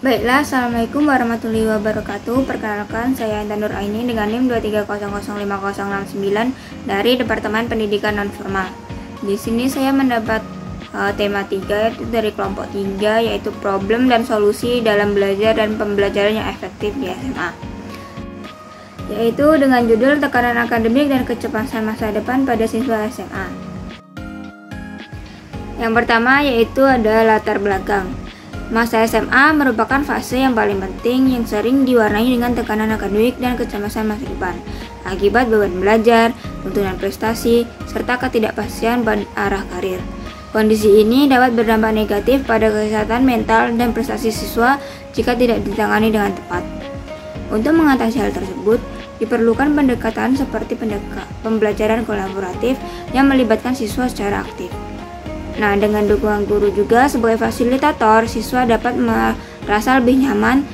Baiklah, Assalamualaikum warahmatullahi wabarakatuh. Perkenalkan, saya Intan Nur Aini dengan NIM 2300509 dari Departemen Pendidikan Nonformal. Di sini saya mendapat tema 3 yaitu dari kelompok 3, yaitu problem dan solusi dalam belajar dan pembelajaran yang efektif di SMA. Yaitu dengan judul tekanan akademik dan kecemasan masa depan pada siswa SMA. Yang pertama yaitu ada latar belakang. Masa SMA merupakan fase yang paling penting yang sering diwarnai dengan tekanan akademik dan kecemasan masa depan akibat beban belajar, tuntutan prestasi, serta ketidakpastian pada arah karir. Kondisi ini dapat berdampak negatif pada kesehatan mental dan prestasi siswa jika tidak ditangani dengan tepat. Untuk mengatasi hal tersebut, diperlukan pendekatan seperti pembelajaran kolaboratif yang melibatkan siswa secara aktif. Nah, dengan dukungan guru juga sebagai fasilitator, siswa dapat merasa lebih nyaman.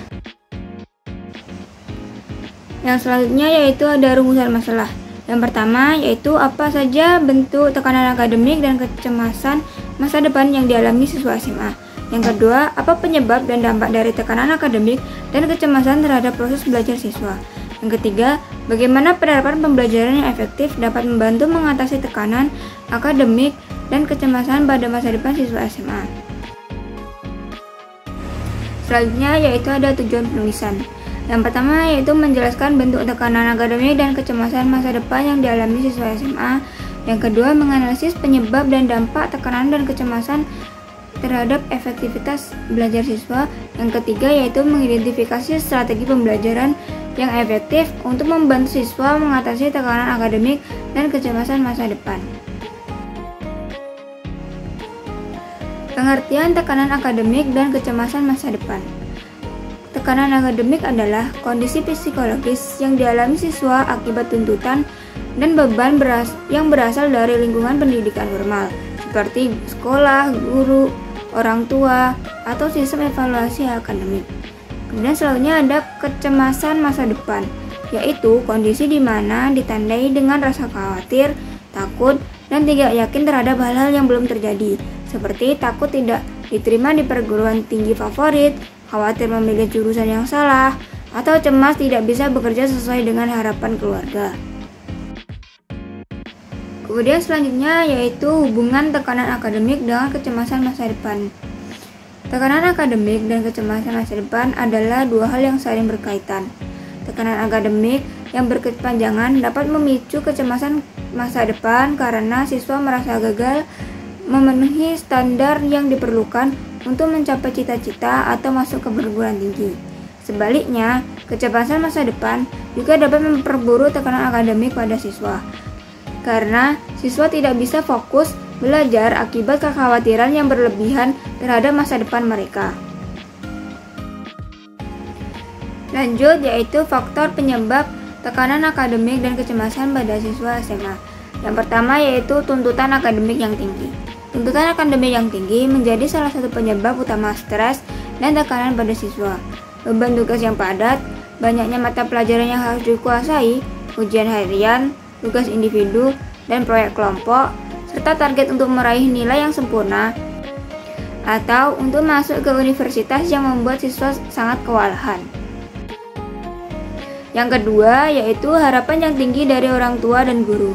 Yang selanjutnya yaitu ada rumusan masalah. Yang pertama yaitu apa saja bentuk tekanan akademik dan kecemasan masa depan yang dialami siswa SMA. Yang kedua, apa penyebab dan dampak dari tekanan akademik dan kecemasan terhadap proses belajar siswa. Yang ketiga, bagaimana penerapan pembelajaran yang efektif dapat membantu mengatasi tekanan akademik dan kecemasan pada masa depan siswa SMA. Selanjutnya yaitu ada tujuan penulisan. Yang pertama yaitu menjelaskan bentuk tekanan akademik dan kecemasan masa depan yang dialami siswa SMA. Yang kedua, menganalisis penyebab dan dampak tekanan dan kecemasan terhadap efektivitas belajar siswa. Yang ketiga yaitu mengidentifikasi strategi pembelajaran yang efektif untuk membantu siswa mengatasi tekanan akademik dan kecemasan masa depan. Pengertian tekanan akademik dan kecemasan masa depan. Tekanan akademik adalah kondisi psikologis yang dialami siswa akibat tuntutan dan beban yang berasal dari lingkungan pendidikan formal, seperti sekolah, guru, orang tua, atau sistem evaluasi akademik. Kemudian selanjutnya ada kecemasan masa depan, yaitu kondisi di mana ditandai dengan rasa khawatir, takut, dan tidak yakin terhadap hal-hal yang belum terjadi, seperti takut tidak diterima di perguruan tinggi favorit, khawatir memilih jurusan yang salah, atau cemas tidak bisa bekerja sesuai dengan harapan keluarga. Kemudian selanjutnya yaitu hubungan tekanan akademik dengan kecemasan masa depan. Tekanan akademik dan kecemasan masa depan adalah dua hal yang saling berkaitan. Tekanan akademik yang berkepanjangan dapat memicu kecemasan masa depan karena siswa merasa gagal memenuhi standar yang diperlukan untuk mencapai cita-cita atau masuk ke perguruan tinggi. Sebaliknya, kecemasan masa depan juga dapat memperburuk tekanan akademik pada siswa, karena siswa tidak bisa fokus belajar akibat kekhawatiran yang berlebihan terhadap masa depan mereka. Lanjut yaitu faktor penyebab tekanan akademik dan kecemasan pada siswa SMA. Yang pertama yaitu tuntutan akademik yang tinggi. Tuntutan akademik yang tinggi menjadi salah satu penyebab utama stres dan tekanan pada siswa. Beban tugas yang padat, banyaknya mata pelajaran yang harus dikuasai, ujian harian, tugas individu, dan proyek kelompok, serta target untuk meraih nilai yang sempurna atau untuk masuk ke universitas yang membuat siswa sangat kewalahan. Yang kedua yaitu harapan yang tinggi dari orang tua dan guru.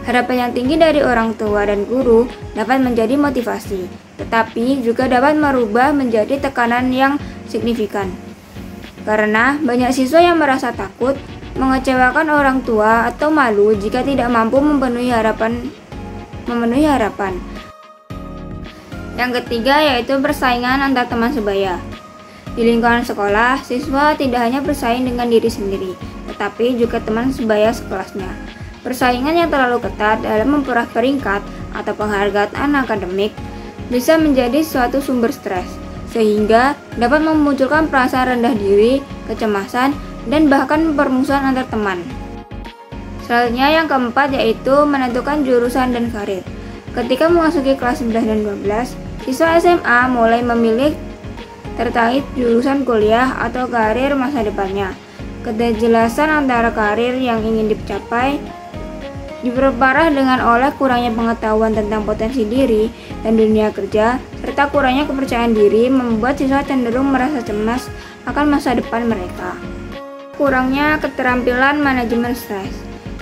Harapan yang tinggi dari orang tua dan guru dapat menjadi motivasi, tetapi juga dapat merubah menjadi tekanan yang signifikan. Karena banyak siswa yang merasa takut, mengecewakan orang tua, atau malu jika tidak mampu memenuhi harapan. Yang ketiga yaitu persaingan antar teman sebaya. Di lingkungan sekolah, siswa tidak hanya bersaing dengan diri sendiri, tetapi juga teman sebaya sekelasnya. Persaingan yang terlalu ketat dalam memperoleh peringkat atau penghargaan akademik bisa menjadi suatu sumber stres, sehingga dapat memunculkan perasaan rendah diri, kecemasan, dan bahkan permusuhan antar teman. Selanjutnya yang keempat yaitu menentukan jurusan dan karir. Ketika memasuki kelas 11 dan 12, siswa SMA mulai memilih terkait jurusan kuliah atau karir masa depannya. Kejelasan antara karir yang ingin dicapai diperparah dengan oleh kurangnya pengetahuan tentang potensi diri dan dunia kerja, serta kurangnya kepercayaan diri membuat siswa cenderung merasa cemas akan masa depan mereka. Kurangnya keterampilan manajemen stres.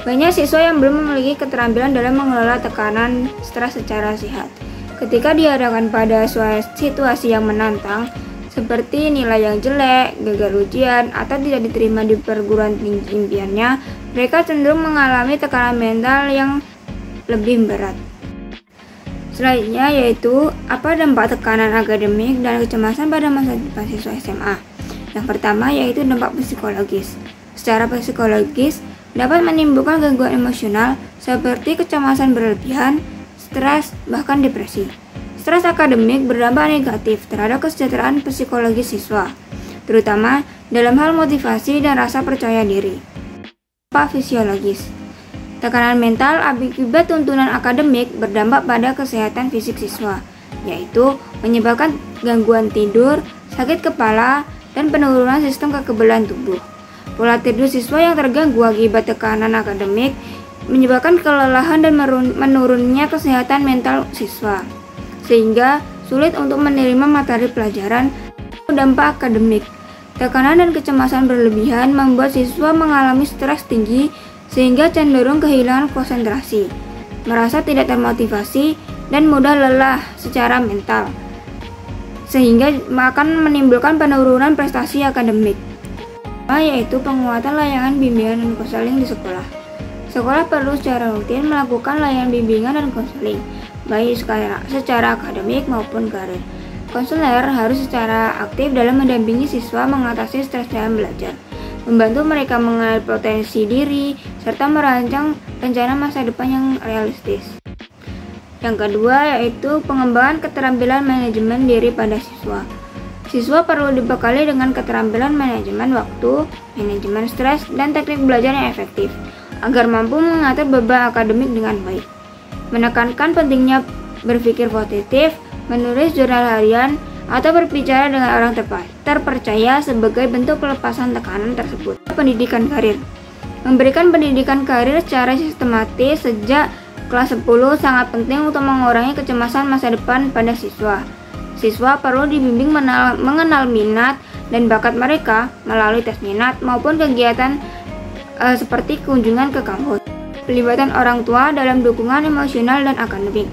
Banyak siswa yang belum memiliki keterampilan dalam mengelola tekanan stres secara sehat. Ketika dihadapkan pada situasi yang menantang, seperti nilai yang jelek, gagal ujian, atau tidak diterima di perguruan tinggi impiannya, mereka cenderung mengalami tekanan mental yang lebih berat. Selanjutnya yaitu apa dampak tekanan akademik dan kecemasan pada masa depan siswa SMA. Yang pertama yaitu dampak psikologis. Secara psikologis dapat menimbulkan gangguan emosional seperti kecemasan berlebihan, stres, bahkan depresi. Stres akademik berdampak negatif terhadap kesejahteraan psikologis siswa, terutama dalam hal motivasi dan rasa percaya diri. Dampak fisiologis. Tekanan mental akibat tuntunan akademik berdampak pada kesehatan fisik siswa, yaitu menyebabkan gangguan tidur, sakit kepala, dan penurunan sistem kekebalan tubuh. Pola tidur siswa yang terganggu akibat tekanan akademik menyebabkan kelelahan dan menurunnya kesehatan mental siswa, sehingga sulit untuk menerima materi pelajaran. Dampak akademik. Tekanan dan kecemasan berlebihan membuat siswa mengalami stres tinggi sehingga cenderung kehilangan konsentrasi, merasa tidak termotivasi, dan mudah lelah secara mental, sehingga akan menimbulkan penurunan prestasi akademik. Yaitu penguatan layanan bimbingan dan konseling di sekolah. Sekolah perlu secara rutin melakukan layanan bimbingan dan konseling, baik secara akademik maupun karir. Konselor harus secara aktif dalam mendampingi siswa mengatasi stres dalam belajar, membantu mereka mengenal potensi diri, serta merancang rencana masa depan yang realistis. Yang kedua yaitu pengembangan keterampilan manajemen diri pada siswa. Siswa perlu dibekali dengan keterampilan manajemen waktu, manajemen stres, dan teknik belajar yang efektif, agar mampu mengatur beban akademik dengan baik. Menekankan pentingnya berpikir positif, menulis jurnal harian, atau berbicara dengan orang terpercaya sebagai bentuk pelepasan tekanan tersebut. Pendidikan karir. Memberikan pendidikan karir secara sistematis sejak kelas 10 sangat penting untuk mengurangi kecemasan masa depan pada siswa. Siswa perlu dibimbing mengenal minat dan bakat mereka melalui tes minat maupun kegiatan seperti kunjungan ke kampus. Pelibatan orang tua dalam dukungan emosional dan akademik.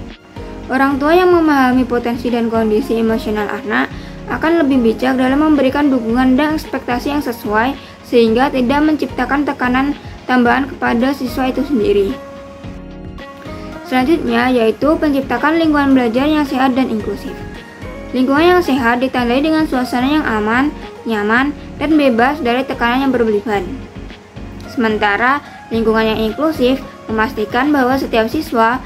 Orang tua yang memahami potensi dan kondisi emosional anak akan lebih bijak dalam memberikan dukungan dan ekspektasi yang sesuai, sehingga tidak menciptakan tekanan tambahan kepada siswa itu sendiri. Selanjutnya yaitu menciptakan lingkungan belajar yang sehat dan inklusif. Lingkungan yang sehat ditandai dengan suasana yang aman, nyaman, dan bebas dari tekanan yang berlebihan. Sementara lingkungan yang inklusif memastikan bahwa setiap siswa,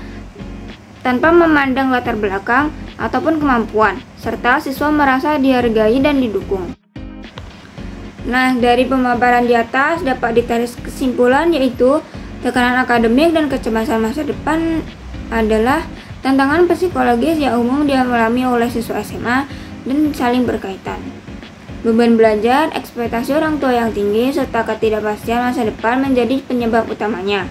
tanpa memandang latar belakang ataupun kemampuan, serta siswa merasa dihargai dan didukung. Nah, dari pemaparan di atas dapat ditarik kesimpulan yaitu tekanan akademik dan kecemasan masa depan adalah tantangan psikologis yang umum dialami oleh siswa SMA dan saling berkaitan. Beban belajar, ekspektasi orang tua yang tinggi, serta ketidakpastian masa depan menjadi penyebab utamanya.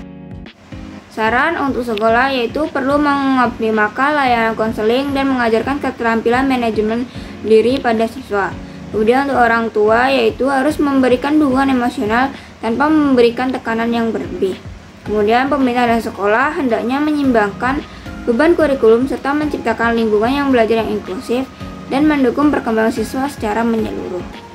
Saran untuk sekolah yaitu perlu mengoptimalkan layanan konseling dan mengajarkan keterampilan manajemen diri pada siswa. Kemudian untuk orang tua yaitu harus memberikan dukungan emosional tanpa memberikan tekanan yang berlebih. Kemudian pemerintah dan sekolah hendaknya menyimbangkan beban kurikulum serta menciptakan lingkungan yang belajar yang inklusif dan mendukung perkembangan siswa secara menyeluruh.